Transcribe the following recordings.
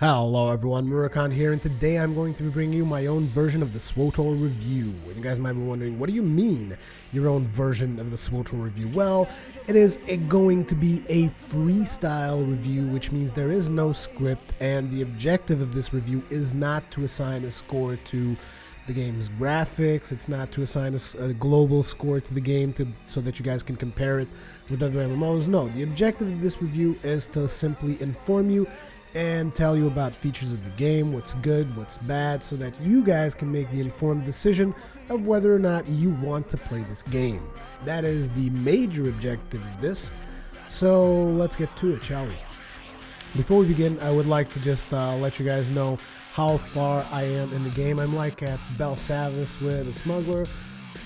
Hello everyone, Rurikhan here, and today I'm going to be bringing you my own version of the SWTOR review. And you guys might be wondering, what do you mean, your own version of the SWTOR review? Well, it is going to be a freestyle review, which means there is no script, and the objective of this review is not to assign a score to the game's graphics. It's not to assign a global score to the game so that you guys can compare it with other MMOs. No, the objective of this review is to simply inform you and tell you about features of the game, what's good, what's bad, so that you guys can make the informed decision of whether or not you want to play this game. That is the major objective of this, so let's get to it, shall we? Before we begin, I would like to just let you guys know how far I am in the game. I'm like at Belsavis with a smuggler,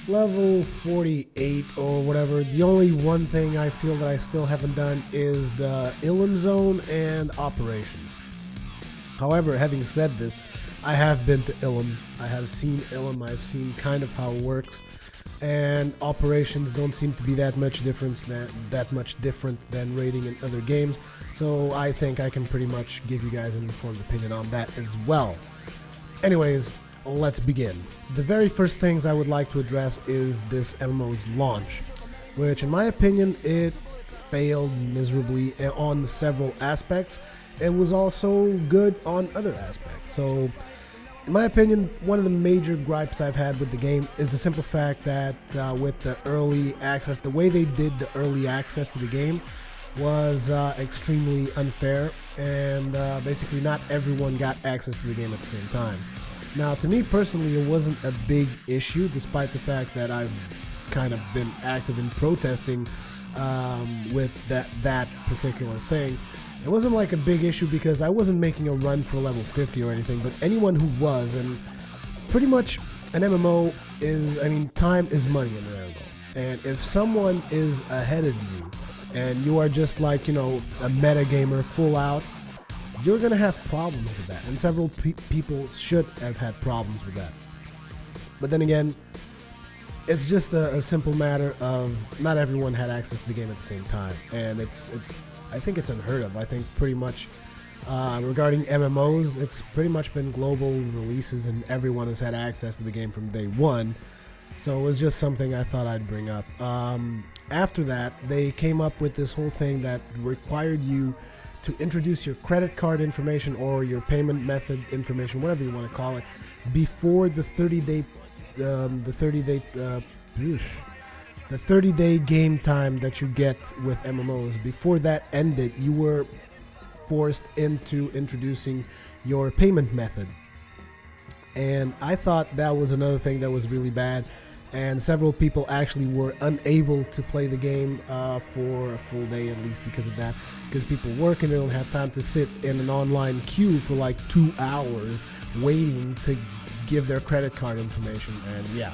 level 48 or whatever. The only one thing I feel that I still haven't done is the Ilum zone and operations. However, having said this, I have been to Ilum. I have seen Ilum. I've seen kind of how it works, and operations don't seem to be that much different than raiding in other games. So I think I can pretty much give you guys an informed opinion on that as well. Anyways, let's begin. The very first things I would like to address is this MMO's launch, which in my opinion it failed miserably on several aspects. It was also good on other aspects. So in my opinion, one of the major gripes I've had with the game is the simple fact that with the early access, the way they did the early access to the game was extremely unfair, and basically not everyone got access to the game at the same time. Now, to me personally, it wasn't a big issue, despite the fact that I've kind of been active in protesting with that particular thing. It wasn't like a big issue because I wasn't making a run for level 50 or anything, but anyone who was, and pretty much an MMO is, I mean, time is money in an MMO. And if someone is ahead of you, and you are just like, you know, a meta gamer full out, you're gonna have problems with that, and several people should have had problems with that. But then again, it's just a simple matter of not everyone had access to the game at the same time, and I think it's unheard of. I think pretty much regarding MMOs, it's pretty much been global releases, and everyone has had access to the game from day one. So it was just something I thought I'd bring up. After that, they came up with this whole thing that required you to introduce your credit card information or your payment method information, whatever you want to call it, before the 30-day game time that you get with MMOs. Before that ended, you were forced into introducing your payment method. And I thought that was another thing that was really bad, and several people actually were unable to play the game for a full day at least because of that, because people work and they don't have time to sit in an online queue for like 2 hours waiting to give their credit card information. And yeah,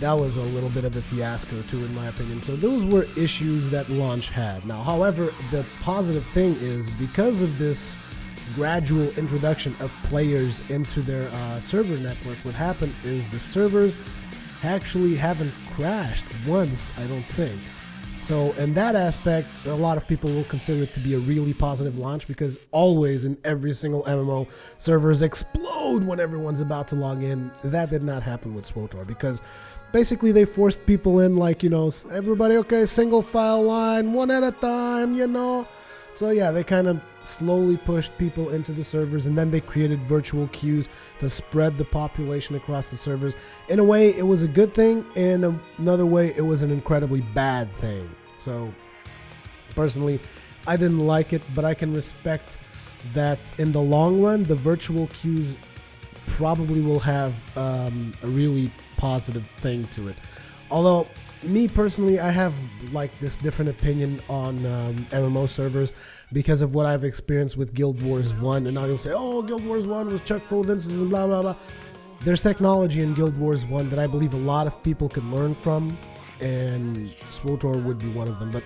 that was a little bit of a fiasco too, in my opinion. So those were issues that launch had. Now, however, the positive thing is, because of this gradual introduction of players into their server network, what happened is the servers actually haven't crashed once, I don't think. So in that aspect, a lot of people will consider it to be a really positive launch, because always in every single MMO, servers explode when everyone's about to log in. That did not happen with SWTOR, because basically they forced people in, like, you know, everybody, okay, single file line, one at a time, you know. So yeah, they kind of slowly pushed people into the servers, and then they created virtual queues to spread the population across the servers. In a way, it was a good thing. In another way, it was an incredibly bad thing. So personally, I didn't like it, but I can respect that in the long run, the virtual queues probably will have a really positive thing to it. Although, me personally, I have like this different opinion on MMO servers because of what I've experienced with Guild Wars 1. And now you'll say, oh, Guild Wars 1 was chock full of instances and blah, blah, blah. There's technology in Guild Wars 1 that I believe a lot of people could learn from, and SWTOR would be one of them. But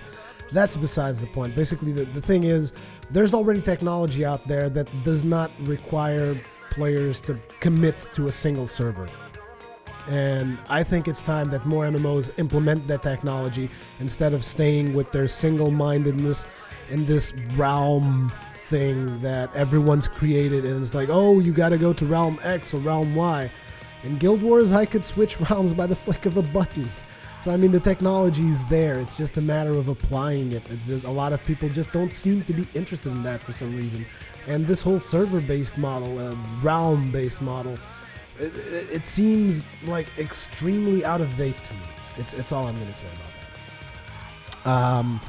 that's besides the point. Basically, the thing is, there's already technology out there that does not require players to commit to a single server. And I think it's time that more MMOs implement that technology instead of staying with their single-mindedness in this realm thing that everyone's created, and it's like, oh, you got to go to realm X or realm Y. In Guild Wars, I could switch realms by the flick of a button. So I mean, the technology is there. It's just a matter of applying it. It's just, a lot of people just don't seem to be interested in that for some reason. And this whole server-based model, realm-based model, it seems like extremely out of date to me. It's all I'm gonna say about that.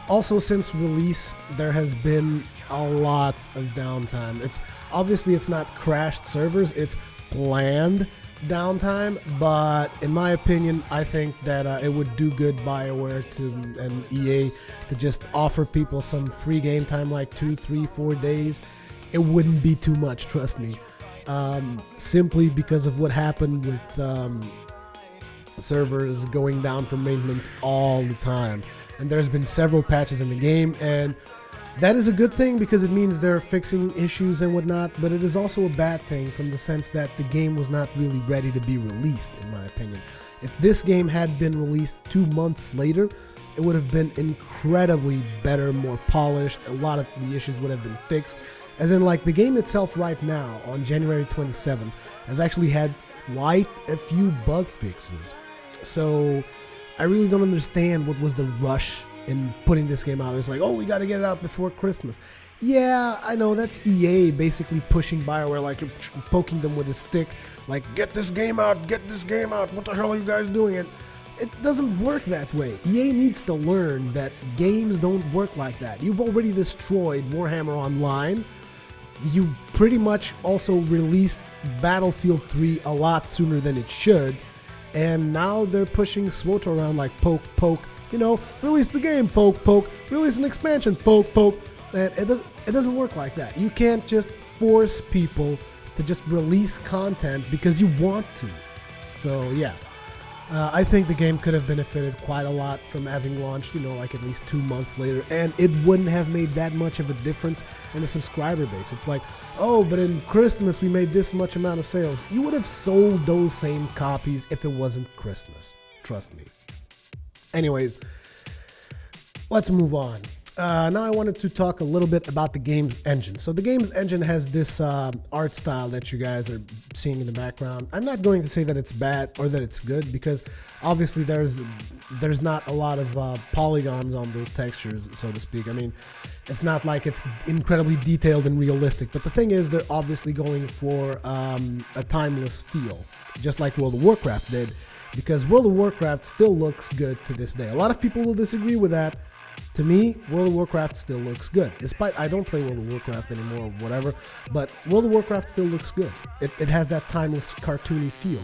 Also, since release, there has been a lot of downtime. It's not crashed servers, it's planned downtime, but in my opinion, I think that it would do good BioWare and EA to just offer people some free game time, like 2, 3, 4 days. It wouldn't be too much, trust me. Simply because of what happened with servers going down for maintenance all the time. And there's been several patches in the game, and that is a good thing because it means they're fixing issues and whatnot, but it is also a bad thing from the sense that the game was not really ready to be released, in my opinion. If this game had been released 2 months later, it would have been incredibly better, more polished. A lot of the issues would have been fixed. As in, like, the game itself right now, on January 27th, has actually had quite a few bug fixes. So I really don't understand what was the rush in putting this game out. It's like, oh, we got to get it out before Christmas. Yeah, I know, that's EA basically pushing BioWare, like you're poking them with a stick, like, get this game out, what the hell are you guys doing? And it doesn't work that way. EA needs to learn that games don't work like that. You've already destroyed Warhammer Online. You pretty much also released Battlefield 3 a lot sooner than it should, and now they're pushing SWTOR around like poke, poke, you know, release the game, poke, poke, release an expansion, poke, poke. And it doesn't work like that. You can't just force people to just release content because you want to. So yeah, I think the game could have benefited quite a lot from having launched, you know, like at least 2 months later, and it wouldn't have made that much of a difference in the subscriber base. It's like, oh, but in Christmas we made this much amount of sales. You would have sold those same copies if it wasn't Christmas. Trust me. Anyways, let's move on. Now I wanted to talk a little bit about the game's engine. So the game's engine has this art style that you guys are seeing in the background. I'm not going to say that it's bad or that it's good, because obviously there's not a lot of polygons on those textures, so to speak. I mean, it's not like it's incredibly detailed and realistic, but the thing is, they're obviously going for a timeless feel, just like World of Warcraft did, because World of Warcraft still looks good to this day. A lot of people will disagree with that. To me, World of Warcraft still looks good. Despite I don't play World of Warcraft anymore or whatever, but World of Warcraft still looks good. It has that timeless, cartoony feel.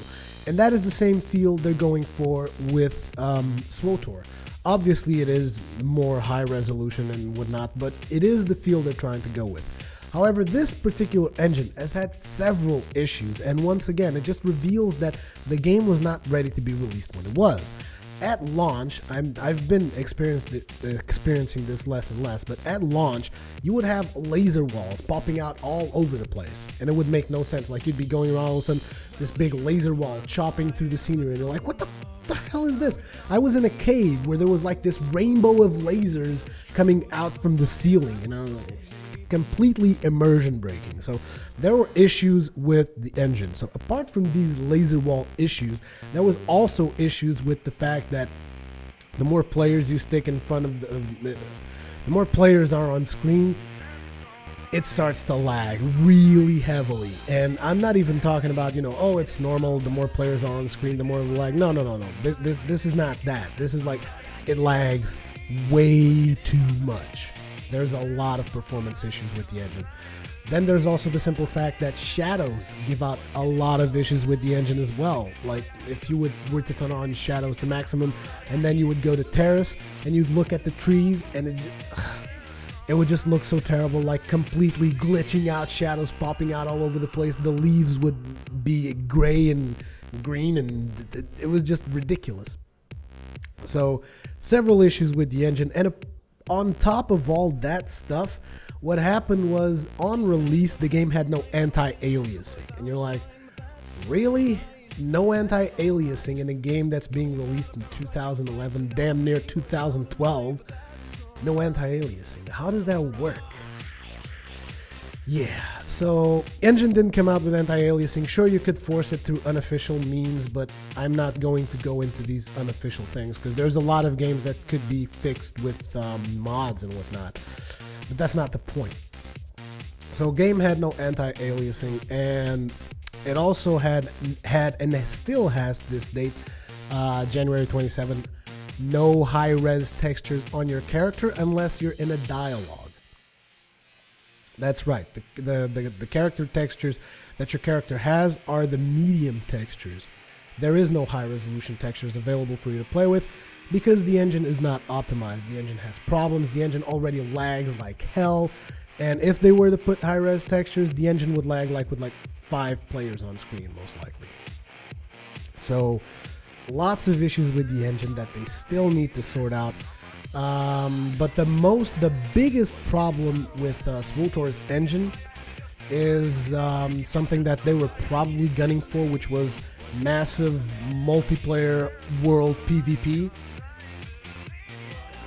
And that is the same feel they're going for with SWTOR. Obviously, it is more high resolution and whatnot, but it is the feel they're trying to go with. However, this particular engine has had several issues, and once again, it just reveals that the game was not ready to be released when it was. At launch, I've been experiencing this less and less, but at launch, you would have laser walls popping out all over the place, and it would make no sense. Like, you'd be going around, all of a sudden, this big laser wall chopping through the scenery, and you're like, what the hell is this? I was in a cave where there was like this rainbow of lasers coming out from the ceiling, and I was like, completely immersion breaking. So there were issues with the engine. So apart from these laser wall issues, there was also issues with the fact that the more players you stick in front of the more players are on screen, it starts to lag really heavily. And I'm not even talking about, you know, oh, it's normal, the more players are on screen, the more of the lag. No. This is not that. This is like, it lags way too much. There's a lot of performance issues with the engine. Then there's also the simple fact that shadows give out a lot of issues with the engine as well. Like, if you were to turn on shadows to maximum, and then you would go to terrace, and you'd look at the trees, and it would just look so terrible, like completely glitching out, shadows popping out all over the place. The leaves would be gray and green, and it was just ridiculous. So, several issues with the engine, and on top of all that stuff, what happened was, on release, the game had no anti-aliasing. And you're like, really? No anti-aliasing in a game that's being released in 2011, damn near 2012? No anti-aliasing. How does that work? Yeah, so engine didn't come out with anti-aliasing. Sure, you could force it through unofficial means, but I'm not going to go into these unofficial things because there's a lot of games that could be fixed with mods and whatnot. But that's not the point. So game had no anti-aliasing, and it also had and it still has to this date, January 27, no high-res textures on your character unless you're in a dialogue. That's right. The character textures that your character has are the medium textures. There is no high resolution textures available for you to play with because the engine is not optimized. The engine has problems. The engine already lags like hell. And if they were to put high res textures, the engine would lag like with 5 players on screen, most likely. So lots of issues with the engine that they still need to sort out. But the biggest problem with SWTOR's engine is something that they were probably gunning for, which was massive multiplayer world PvP.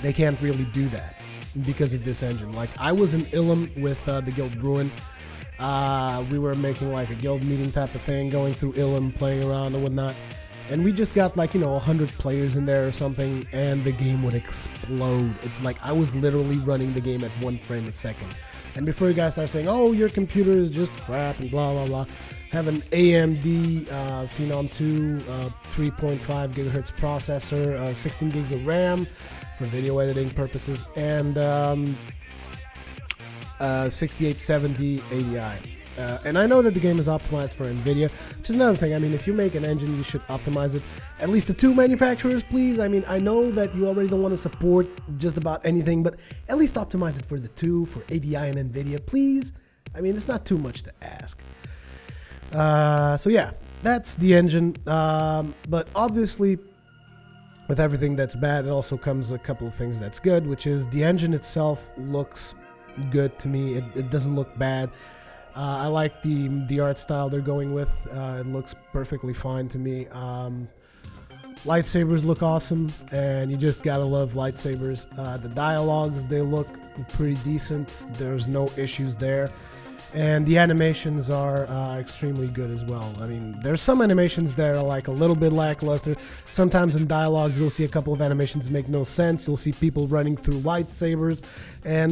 They can't really do that because of this engine. Like, I was in Ilum with the Guild Bruin. We were making like a guild meeting type of thing, going through Ilum, playing around and whatnot. And we just got 100 players in there or something, and the game would explode. It's like I was literally running the game at 1 frame a second. And before you guys start saying, oh, your computer is just crap and blah, blah, blah, have an AMD Phenom 2 3.5 gigahertz processor, 16 gigs of RAM for video editing purposes, and 6870 ADI. And I know that the game is optimized for NVIDIA, which is another thing. I mean, if you make an engine, you should optimize it. At least the 2 manufacturers, please. I mean, I know that you already don't want to support just about anything, but at least optimize it for the 2, for ADI and NVIDIA, please. I mean, it's not too much to ask. So yeah, that's the engine. But obviously, with everything that's bad, it also comes a couple of things that's good, which is the engine itself looks good to me. It doesn't look bad. I like the art style they're going with. It looks perfectly fine to me. Lightsabers look awesome, and you just gotta love lightsabers. The dialogues, they look pretty decent. There's no issues there. And the animations are extremely good as well. I mean, there's some animations that are like a little bit lackluster. Sometimes in dialogues, you'll see a couple of animations make no sense. You'll see people running through lightsabers,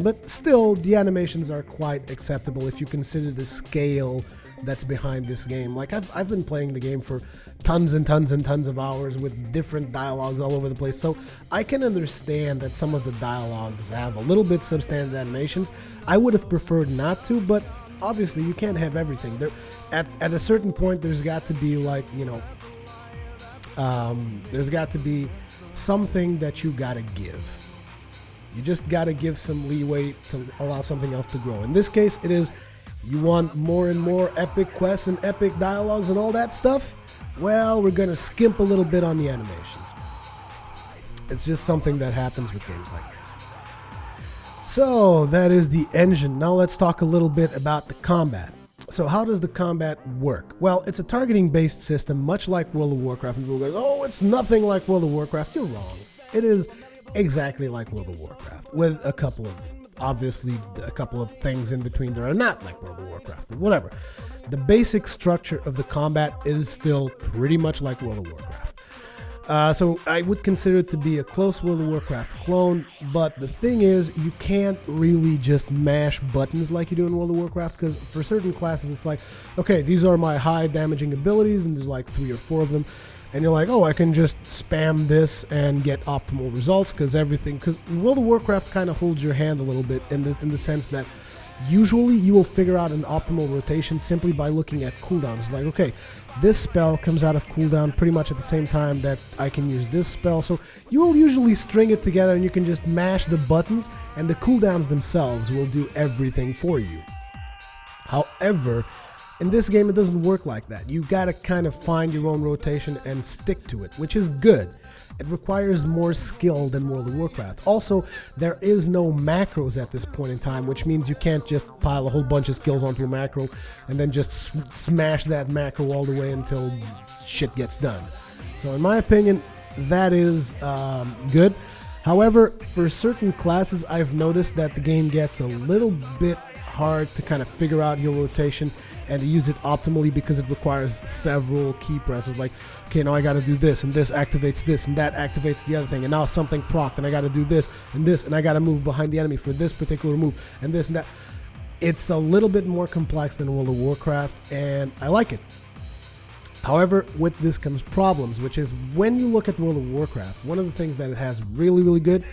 but still, the animations are quite acceptable if you consider the scale that's behind this game. Like, I've been playing the game for tons and tons and tons of hours with different dialogues all over the place, so I can understand that some of the dialogues have a little bit substandard animations. I would have preferred not to, but obviously you can't have everything. There, at a certain point, there's got to be there's got to be something that you gotta give. You just gotta give some leeway to allow something else to grow. In this case, it is, you want more and more epic quests and epic dialogues and all that stuff? Well, we're gonna skimp a little bit on the animations. It's just something that happens with games like this. So that is the engine. Now let's talk a little bit about the combat. So how does the combat work? Well, it's a targeting based system, much like World of Warcraft. And people go, oh, it's nothing like World of Warcraft. You're wrong. It is exactly like World of Warcraft, with a couple of things in between that are not like World of Warcraft, but whatever. The basic structure of the combat is still pretty much like World of Warcraft. So I would consider it to be a close World of Warcraft clone, but the thing is, you can't really just mash buttons like you do in World of Warcraft, because for certain classes it's like, okay, these are my high damaging abilities, and there's like 3 or 4 of them, and you're like, oh, I can just spam this and get optimal results, because World of Warcraft kind of holds your hand a little bit in the sense that usually you will figure out an optimal rotation simply by looking at cooldowns. Like, okay, this spell comes out of cooldown pretty much at the same time that I can use this spell. So you will usually string it together and you can just mash the buttons and the cooldowns themselves will do everything for you. However, in this game, it doesn't work like that. You gotta kind of find your own rotation and stick to it, which is good. It requires more skill than World of Warcraft. Also, there is no macros at this point in time, which means you can't just pile a whole bunch of skills onto a macro and then just smash that macro all the way until shit gets done. So in my opinion, that is good. However, for certain classes, I've noticed that the game gets a little bit hard to kind of figure out your rotation and to use it optimally because it requires several key presses. Like, okay, now I got to do this, and this activates this, and that activates the other thing, and now something procced, and I got to do this, and I got to move behind the enemy for this particular move, and this and that. It's a little bit more complex than World of Warcraft, and I like it. However, with this comes problems, which is when you look at World of Warcraft, one of the things that it has really, really good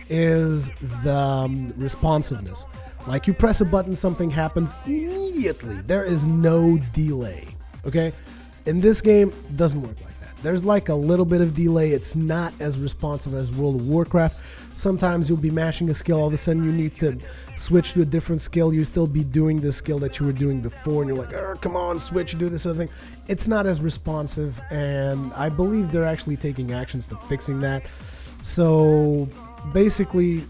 is the responsiveness. Like, you press a button, something happens immediately. There is no delay, okay? In this game, it doesn't work like that. There's like a little bit of delay. It's not as responsive as World of Warcraft. Sometimes you'll be mashing a skill, all of a sudden you need to switch to a different skill. You still be doing the skill that you were doing before, and you're like, come on, switch, do this other thing. It's not as responsive, and I believe they're actually taking actions to fixing that. So basically,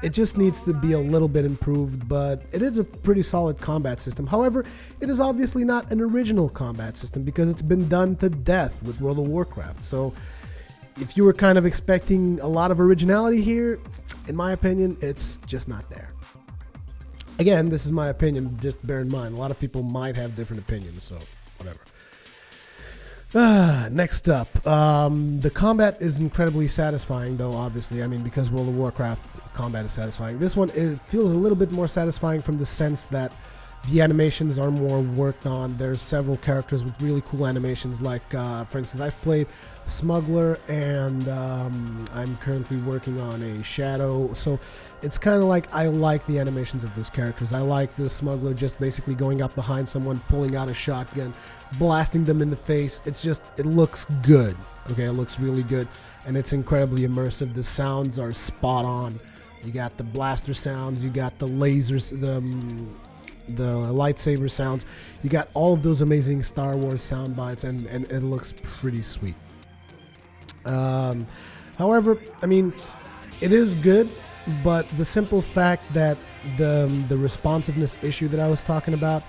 it just needs to be a little bit improved, but it is a pretty solid combat system. However, it is obviously not an original combat system because it's been done to death with World of Warcraft. So if you were kind of expecting a lot of originality here, in my opinion, it's just not there. Again, this is my opinion, just bear in mind, a lot of people might have different opinions, so whatever. Next up, the combat is incredibly satisfying, though, obviously. I mean, because World of Warcraft combat is satisfying. This one, it feels a little bit more satisfying from the sense that the animations are more worked on. There's several characters with really cool animations, like, for instance, I've played Smuggler, and I'm currently working on a Shadow, so it's kind of like, I like the animations of those characters. I like the Smuggler just basically going up behind someone, pulling out a shotgun, blasting them in the face. It's just, it looks good, okay? It looks really good, and it's incredibly immersive. The sounds are spot on. You got the blaster sounds, you got the lasers, the lightsaber sounds, you got all of those amazing Star Wars sound bites, and it looks pretty sweet. However, I mean, it is good, but the simple fact that the responsiveness issue that I was talking about,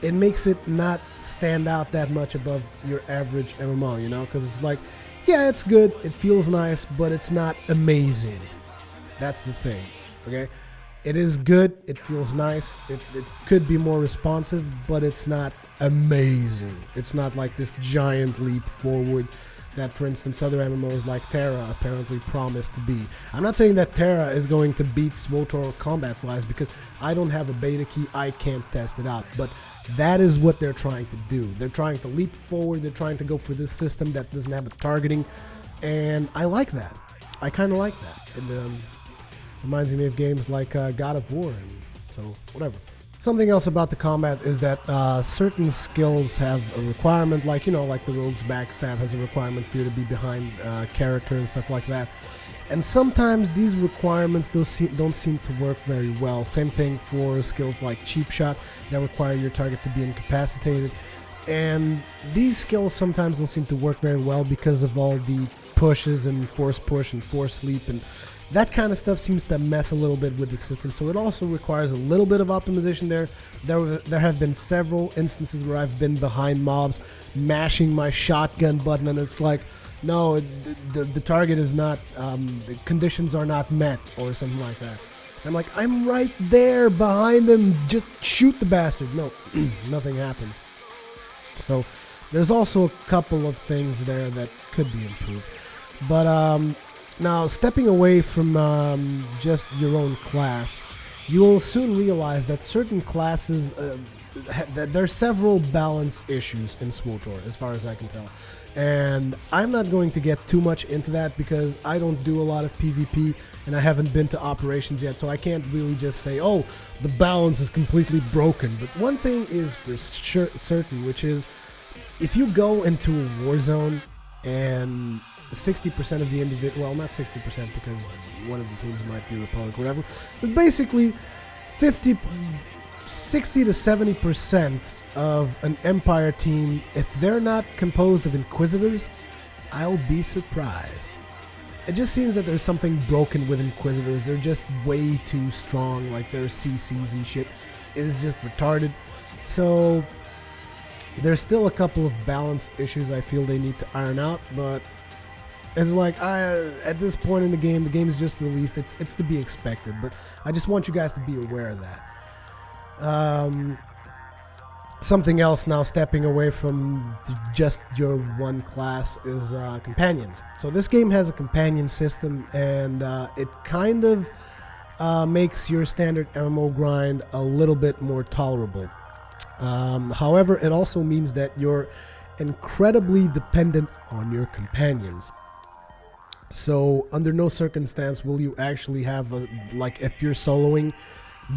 it makes it not stand out that much above your average MMO, you know, because it's like, yeah, it's good, it feels nice, but it's not amazing. That's the thing, okay? It is good, it feels nice, it could be more responsive, but it's not amazing. It's not like this giant leap forward that, for instance, other MMOs like Terra apparently promise to be. I'm not saying that Terra is going to beat SWTOR combat-wise, because I don't have a beta key, I can't test it out, but that is what they're trying to do. They're trying to leap forward, they're trying to go for this system that doesn't have a targeting, and I like that. I kind of like that. It reminds me of games like God of War, and so whatever. Something else about the combat is that certain skills have a requirement, like, you know, like the Rogue's Backstab has a requirement for you to be behind character and stuff like that. And sometimes these requirements don't seem to work very well. Same thing for skills like Cheap Shot that require your target to be incapacitated. And these skills sometimes don't seem to work very well because of all the pushes and force push and force sleep, and that kind of stuff seems to mess a little bit with the system. So it also requires a little bit of optimization there. There have been several instances where I've been behind mobs mashing my shotgun button, and it's like, no, the target is not, the conditions are not met, or something like that. I'm like, I'm right there behind them, just shoot the bastard. No, nothing happens. So there's also a couple of things there that could be improved. But now, stepping away from just your own class, you will soon realize that certain classes, that there are several balance issues in SWTOR, as far as I can tell. And I'm not going to get too much into that because I don't do a lot of PvP and I haven't been to operations yet, so I can't really just say, oh, the balance is completely broken. But one thing is for certain, which is if you go into a war zone and 60% of the individual, well, not 60% because one of the teams might be Republic or whatever, but basically 60 to 70% of an Empire team, if they're not composed of Inquisitors, I'll be surprised. It just seems that there's something broken with Inquisitors. They're just way too strong, like their CCs and shit is just retarded. So there's still a couple of balance issues I feel they need to iron out, but it's like, at this point in the game is just released. It's to be expected, but I just want you guys to be aware of that. Something else now, stepping away from just your one class, is companions. So this game has a companion system, and it kind of makes your standard MMO grind a little bit more tolerable. However, it also means that you're incredibly dependent on your companions. So under no circumstance will you actually have like, if you're soloing,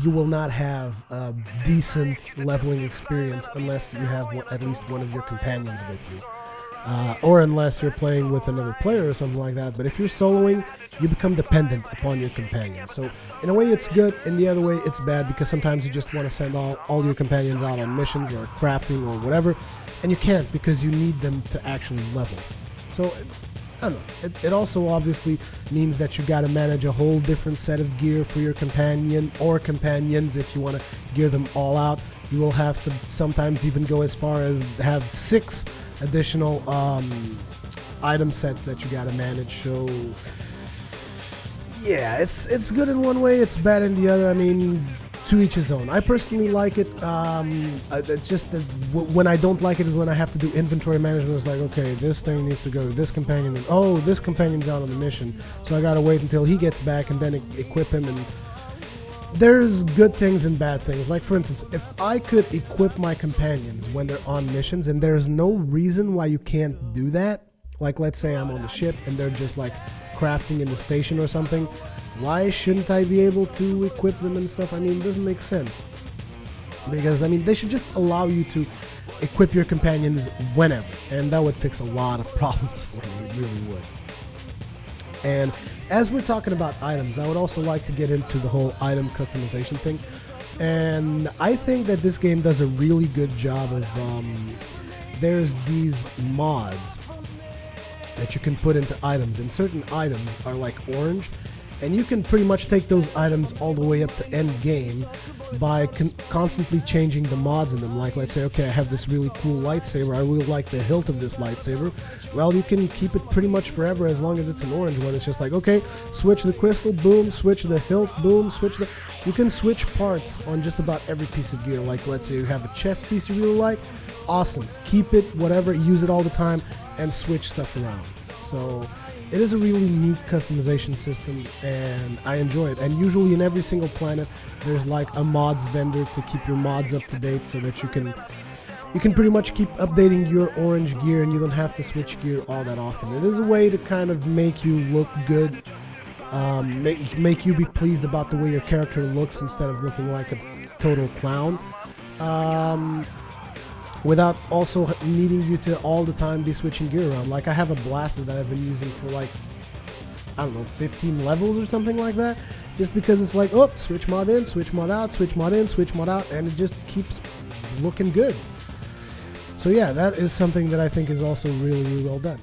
you will not have a decent leveling experience unless you have at least one of your companions with you, or unless you're playing with another player or something like that. But if you're soloing, you become dependent upon your companions. So in a way it's good, in the other way it's bad, because sometimes you just want to send all your companions out on missions or crafting or whatever, and you can't because you need them to actually level. So I don't know. It also obviously means that you got to manage a whole different set of gear for your companion or companions. If you want to gear them all out, you will have to sometimes even go as far as have 6 additional item sets that you got to manage. So yeah, it's good in one way, it's bad in the other. I mean, to each his own. I personally like it. It's just that when I don't like it is when I have to do inventory management. It's like, okay, this thing needs to go to this companion, and oh, this companion's out on the mission, so I gotta wait until he gets back and then equip him. And there's good things and bad things. Like, for instance, if I could equip my companions when they're on missions, and there's no reason why you can't do that, like let's say I'm on the ship and they're just like crafting in the station or something, why shouldn't I be able to equip them and stuff? I mean, it doesn't make sense. Because, I mean, they should just allow you to equip your companions whenever, and that would fix a lot of problems for me. It really would. And as we're talking about items, I would also like to get into the whole item customization thing. And I think that this game does a really good job of, there's these mods that you can put into items, and certain items are like orange, and you can pretty much take those items all the way up to end game by constantly changing the mods in them. Like, let's say, okay, I have this really cool lightsaber, I really like the hilt of this lightsaber. Well, you can keep it pretty much forever as long as it's an orange one. It's just like, okay, switch the crystal, boom, switch the hilt, boom, switch the... You can switch parts on just about every piece of gear. Like, let's say you have a chest piece you really like, awesome, keep it, whatever, use it all the time, and switch stuff around. So it is a really neat customization system, and I enjoy it. And usually in every single planet there's like a mods vendor to keep your mods up to date, so that you can pretty much keep updating your orange gear and you don't have to switch gear all that often. It is a way to kind of make you look good, make you be pleased about the way your character looks instead of looking like a total clown. Without also needing you to all the time be switching gear around. Like, I have a blaster that I've been using for like, I don't know, 15 levels or something like that, just because it's like, oh, switch mod in, switch mod out, switch mod in, switch mod out, and it just keeps looking good. So yeah, that is something that I think is also really, really well done.